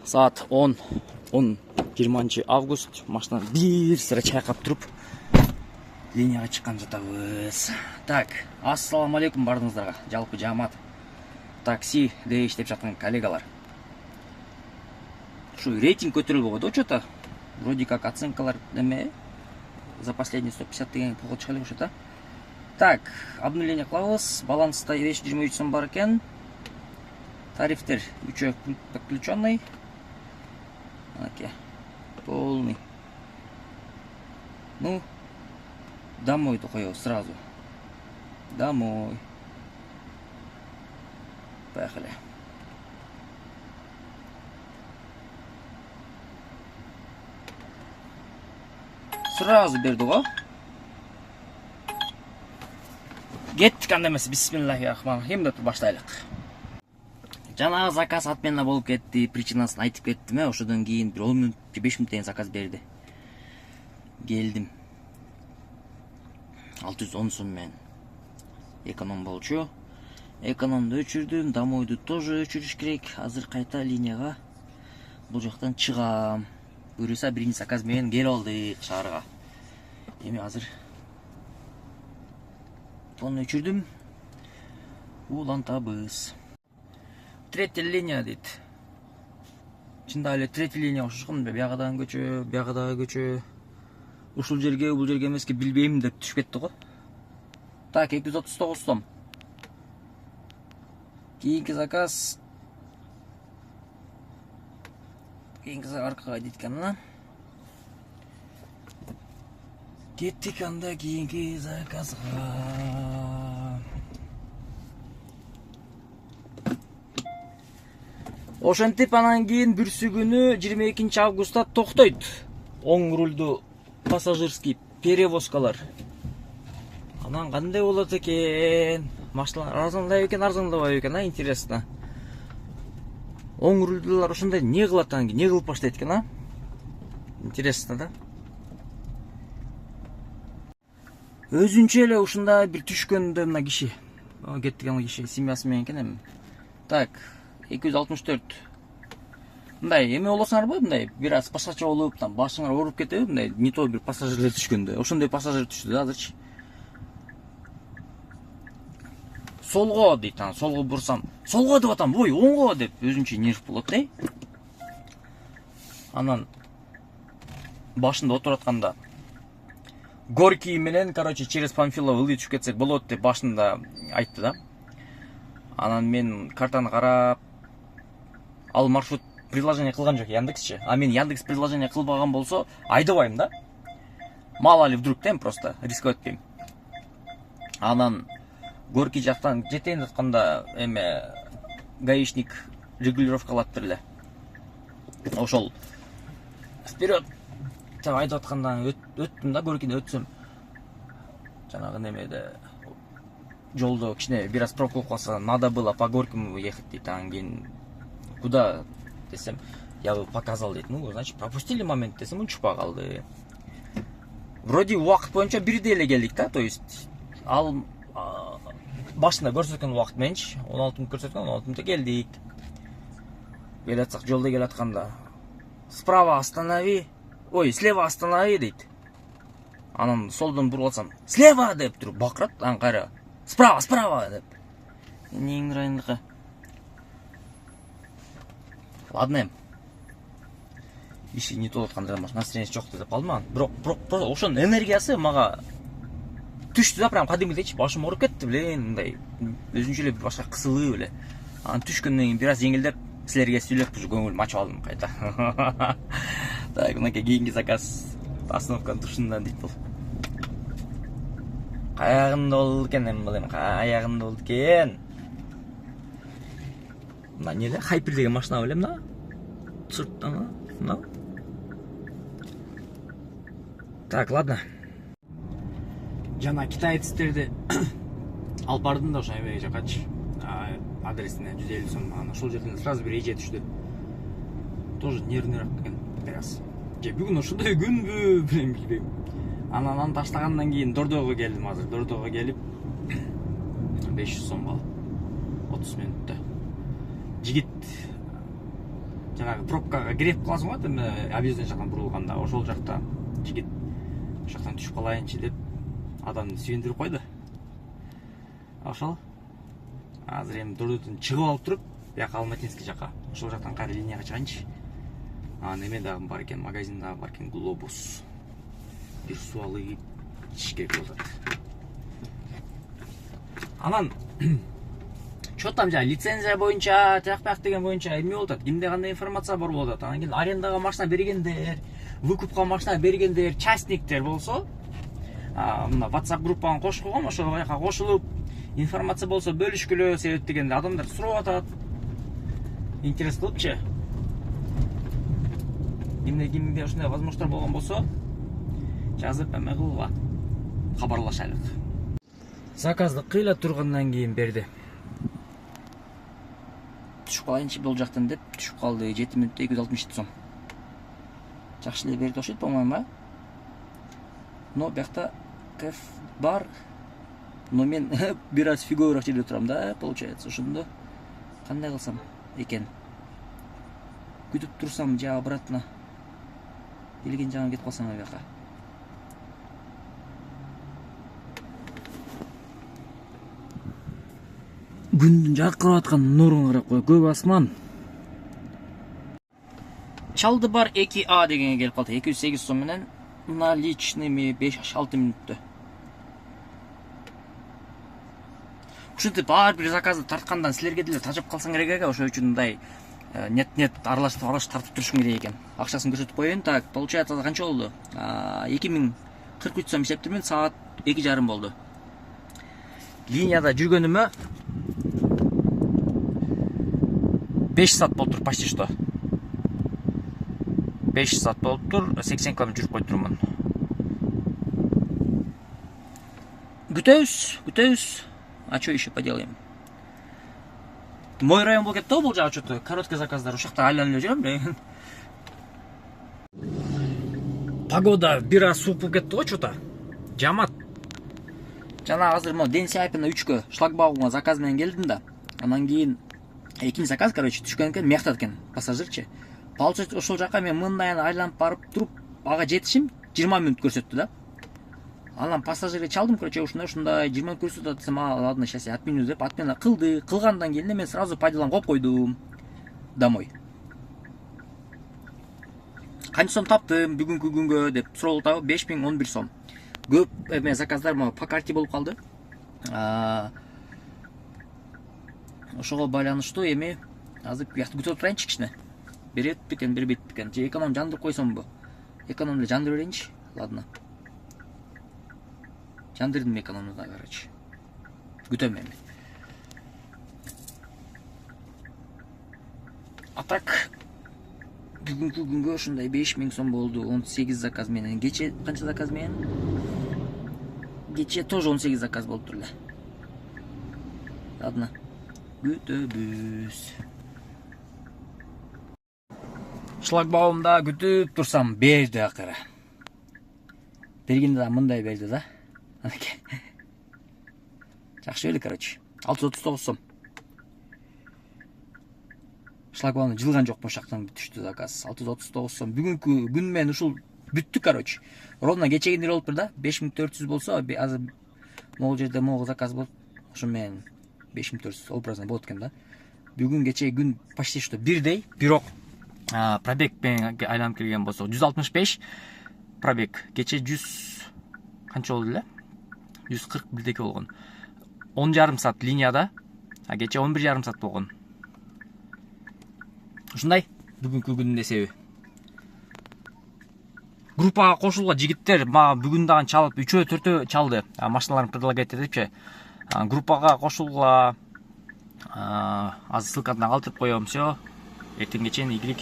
Saat 20 август. Машинаны бир sıra чайкап туруп линияга чыккан жатабыз. Так, ассаламу алейкум бардыңыздарга. Жалпы жамаат таксиде иштеп жаткан коллегалар. Шу рейтинг көтөрүлүп койду что-то. Вроде как оценкалар неме за последние 150 деген пул чыгып ошо да. Так, обновление кылабыз. Баланста 523 сом бар экен. Тарифтер 3 подключенный. Окей. Полный. Ну, домой только сразу. Домой. Поехали. Сразу берди го. Кеттик анда эмес. Бисмиллахиррахманиррахим деп баштайлык. Жанагы заказ отмена болуп кетти, причинасын айтып кеттим. Ошодон кийин бир 10 мүнөт, 5 мүнөттөн заказ берди. Келдим. 610 сом менен. Эконом болчу. Экономду өчүрдүм, домойду тоже өчүрүш керек. Азыр кайта линияга бул жактан чыгам. Буюрса биринчи заказ менен келип алдык шаарга. Эми азыр тону өчүрдүм. Улантабыз. Третья линия дейт. Чында эле третья линия окшошкон да, биягыдан көчө, биягыдагы көчө. Ушул жерге, бул жерге эмеске билбейм деп түшүп кетти го. Так, 239 сом. Кийинки заказ. Аркага дейт экен мына. Кеттик анда кийинки заказга. Ошентип анан кийин бүрсүгүнү 22 августта токтойт. Оң рулду пассажирский перевозкалар. Анан кандай болот экен? Машиналар арзандайбы экен, арзандабайбы экен, интересно. Оң рулдулар ошондой не кылат анан, не кылып баштайт экен, Интересно, да? Өзүнчө эле ушундай бир түшкөндө мына киши. Кеттиген киши семьясы менен экен эми. Так, 264. Мындай эме болосуңарбы, мындай бир аз башкача болуп, там башыңар ооруп кетеби, мындай не то бир пассажирлер түшкөндө. Ошондой пассажир түштү да азырчы. Солго дейт, солго бурсам, солго деп атам, ой, оңго деп өзүнчө нерв болот, Анан башында отуруп атканда Горький менен, через Панфилов ылдый түшүп кетсек болот деп башында айтты да. Анан мен картаны карап, ал маршрут предложение кылган жок Яндексчи. А мен Яндекс предложение кылбаган болсо, айдабайм да. Мало ли вдруг тем просто рисковать этпейм. Анан Горький жактан жетейин атканда эме гаишник регулировкалаптыр эле. Ошол вперед деп айдап аткандан өттүм да, Горькийден өтсөм. Жанагы немеде жолдо кичине бир аз пробка кылса, надо было по Горькому ехать дейт. Анан кийин куда десем, я бы показал дейт. Ну, значит, пропустили момент десем, учпа калды. Вроде убакыт боюнча бирдей эле келдик да, то есть ал башында көрсөткөн убакыт мененчи 16 мүнөт көрсөткөн, 16 мүнөттө келдик. Келатсак жолдо келатканда справа останови, ой, слева останови дейт. Анан солдон буруп алсам, слева деп туруп бакырат, анан кайра справа, справа деп. Эмнеңдин райондука. Ладно. Иши не то атканда настроение жок деп калдым. Бирок ошонун энергиясы мага түштү да, прям кадимгидейчи, башым ооруп кетти, мындай өзүнчө эле башка кысылып эле. Анан түшкөндөн кийин бир аз жеңилдеп, силерге сүйлөп уже көңүлүмү ачып алдым кайта. Так, мынакей кийинки заказ остановканын турушунда дейт бул. Каягында болду экен, эми билем, каягында болду экен. Мына неде? Хайпер деген машина билем да? Сырттан, мына. Так, ладно. Жана китайецтерди алып бардым да ошо эме жакачы. Адресине 150 сом. Анан ошол жерден сразу бир эже түштү. Тоже нервныйраак экен, бир аз. Же бүгүн ошондой күнбү, билбейм. Анан таштагандан кийин Дордого келдим азыр. Дордого келип 500 сомго 30 мүнөттө. Жигит жанагы пробкага кирип каласың го, эми объездный жактан бурулганда, ошол жакта жигит ошоктон түшүп калайынчы деп адамды сүйөндүрүп койду. Ошол азыр эми Дордудан чыгып алып туруп, бияка Алматинский жака, ошол жактан кайра линияга чыгайынчы. Неме дагы бар экен, магазин дагы бар экен, Глобус. Бир суу алып ичиш керек болот. Анан чо там жана лицензия боюнча, тияк деген боюнча эмне болуп атат? Кимде кандай информация бар болуп атат? Анан кийин арендага машина бергендер, выкупка машина бергендер, частниктер болсо, мына WhatsApp группаны кошуп койгом, ошол жака кошулуп, информация болсо бөлүшкүлө, себеп дегенде адамдар сурап атат. Интерес кылыпчы. Кимде ушундай возможностор болгон болсо, жазып эме кылгыла. Кабарлашайлык. Заказды кыйла тургандан кийин берди. Түшүп калайынчы бул жактан деп түшүп калды. 7 мүнөттө 267 сом. Жакшы эле берди окшойт, по-моему. Но бакта кеф бар. Но мен бир аз фиговыраак жерде турам да, получается. Ошондо кандай кылсам экен? Күтүп турсам же обратно келген жагына кетип калсам бияка. Күндүн жаркырап аткан нуруна карап кой, көк асман. Чалды бар 2А дегенге келип калды. 208 сом менен наличными 5-6 мүнөттө. Ушинтип ар бир заказды тарткандан силерге деле тажап калсаң керек экен, ошол үчүн мындай нет аралашып тартып турушуң керек экен. Акчасын көрсөтүп коеюн. Так, получается канча болду? 2043 сом иштептирмин, саат 2:30 болду. Линияда жүргөнүмө 5 саат болуптур, почти что. 5 саат болуптур, 80 км жүрүп койдурмун. Күтөбүз. А что еще поделаем? Мой район болуп кетти, бул жагы что-то короткий заказдар ушакта айланып жүрөм. Погода бир аз сууп болуп кетти го, что-то. Жамат. Жана азыр mo Ден Сяйпина 3кө шлагбаумга заказ менен келдим да. Анан кийин экинчи заказ, короче, түшкөн экен, мыяктат экен пассажирчи. Получается, ошол жака мен мындайын айланып барып туруп, ага жетишим 20 мүнөт көрсөттү да. Анан пассажирге чалдым, короче, ушундай 20 мүнөт көрсөтүп атсам, ладно, сейчас я отменю деп отмена кылды. Кылгандан кийин мен сразу по делам коюп койдум. Домой. Канча сом таптым бүгүнкү күнгө деп суроолу табып 5011 сом. Көп эме заказдар по карте болуп калды. Ошого байланыштуу эми азыр бияқта күтүп турайынчы кичине. Берет бекен, бербейт бекен. Же эконом жандырып койсомбу? Экономду жандырып берейинчи. Ладно. Жандырдым экономду да, короче. Күтөм эми. А так бүгүнкү күнгө ушундай 5000 сом болду. 18 заказ менен. Кече канча заказ менен? Кече тоже 18 заказ болуптур эле. Ладно. Күтөбүз. Шлагбаумда күтүп турсам берди акыры. Бергенде да мындай берди да. Жакшы эле, короче. 639 сом. Шлагбаумда жылган жок, бош жактан түштү заказ. 639 сом. Бүгүнкү күн менен ушул бүттү, короче. Ровно кечегиндер болуптур да. 5400 болсо, азыр могул жерде могул заказ болуп, ошо менен 5400 образно болот экен да. Бүгүн кечеги күн почти что бирдей, бирок пробег менен айланып келген болсо 165 пробег. Кече 100 канча болду эле? 140 бирдеке болгон. 10,5 саат линияда, а кече 11,5 саат болгон. Ушундай бүгүнкү күндүн эсеби. Группага кошулган жигиттер бүгүн дагы чалып, 3-4 чалды. Машиналарын предлагать этипчи. Группага кошулгула азыр ссылкадан калтырып коем. Все. Эртең кечен игилик.